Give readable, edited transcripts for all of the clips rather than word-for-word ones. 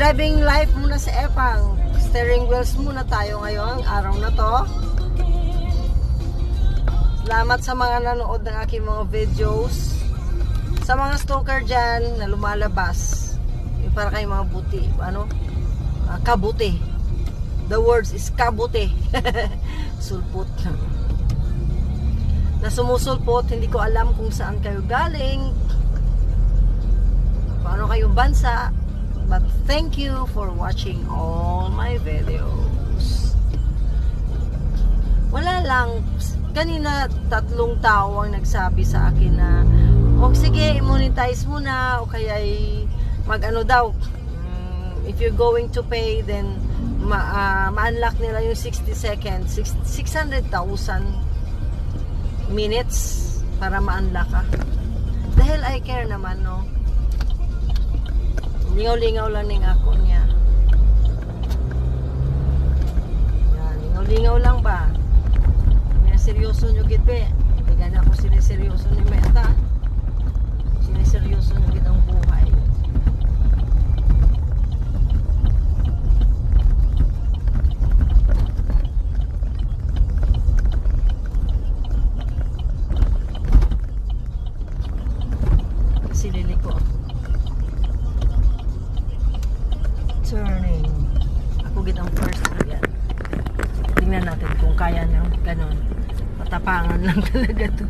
Driving life muna sa Epang. Steering wheels muna tayo ngayong araw na to. Salamat sa mga nanood ng aking mga videos. Sa mga stalker dyan na lumalabas, yung para kayong mga buti, kabuti. The words is kabuti. Sulpot. Na sumusulpot, hindi ko alam kung saan kayo galing, paano kayong bansa, but thank you for watching all my videos. Wala lang, kanina 3 tao ang nagsabi sa akin na sige, i-monetize muna o kaya mag-ano daw, if you're going to pay, then ma-unlock nila yung 60 seconds, 600,000 minutes para ma-unlock ka. Dahil I care naman, no? Lingaw-lingaw lang ning ako niya. Yan, lingaw-lingaw lang ba? Seryoso nyo gid be. Hindi gana ako siniseryoso ni Meta. Siniseryoso nyo gid ang buhay. Kasi liliko. Turning. Ako gid ang first again. Tingnan natin kung kaya nang ganon. Tapangan lang talaga to.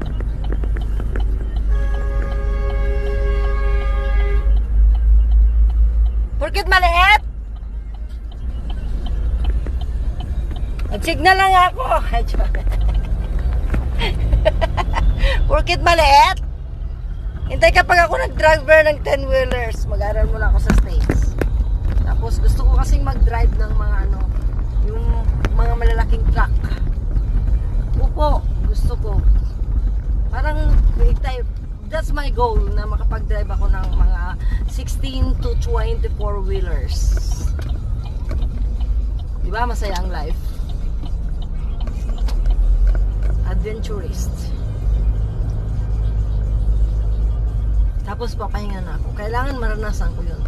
Porkit maliit? Nag-signal lang ako. Porkit maliit? Hintay kapag ako nag-driver ng 10-wheelers, mag-aral muna ako sa States. Tapos gusto ko kasing mag-drive ng mga yung mga malalaking truck. Upo, gusto ko. Parang that's my goal, na makapag-drive ako ng mga 16 to 24 wheelers. Diba masaya ang life? Adventurist. Tapos papahinga na ako. Kailangan maranasan ko yun.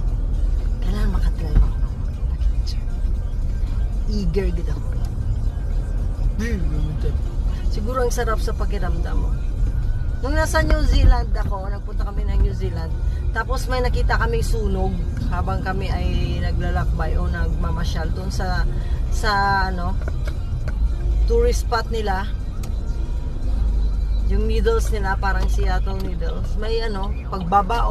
Kailangan makadrive ako. Eager gid ako. Siguro ang sarap sa pakiramdam mo. Nung nasa New Zealand ako, nagpunta kami ng New Zealand, tapos may nakita kaming sunog habang kami ay naglalakbay o nagmamasyal doon sa tourist spot nila. Yung needles nila, parang Seattle needles. May pagbaba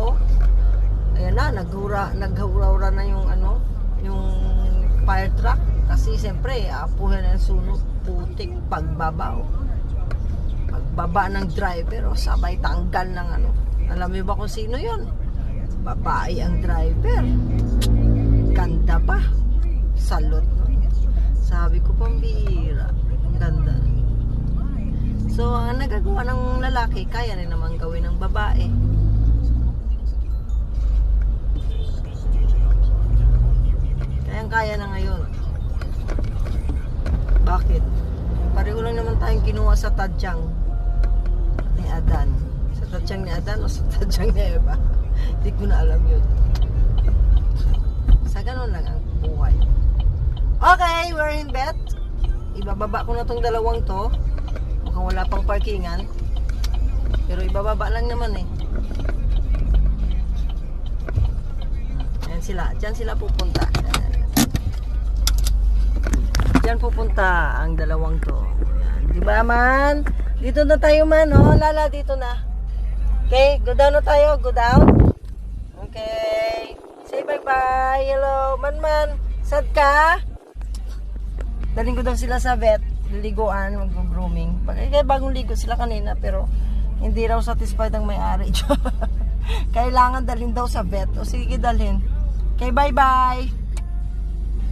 ayan na, naghura na yung yung fire truck. Kasi siyempre, apuhin ang sunog, putik, pagbaba pagbaba ng driver, sabay tanggal ng alam mo ba kung sino yun? Babae ang driver, ganda pa, salot, no? Sabi ko, pambihira, ganda. So ang nagagawa ng lalaki, kaya rin naman gawin ng babae. Kaya na ngayon. Bakit? Pareho lang naman tayong kinuha sa tadyang ni Adan. Sa tadyang ni Adan o sa tadyang ni Eva? Hindi ko na alam yun. Sa ganun lang ang buhay. Okay, we're in bed. Ibababa ko na tong dalawang to. Mukhang wala pang parkingan. Pero ibababa lang naman eh. Ayan sila. Diyan sila pupunta. Diyan pupunta ang dalawang to. Ayan. Diba man? Dito na tayo man, oh. Lala, dito na. Okay, go down na tayo. Go down. Okay. Say bye-bye. Hello. Man. Sad ka? Daling ko daw sila sa vet. Liliguan, mag-grooming. Kaya bagong ligo sila kanina, pero hindi raw satisfied ang may-ari. Kailangan dalhin daw sa vet. O sige, dalhin. Okay, bye-bye.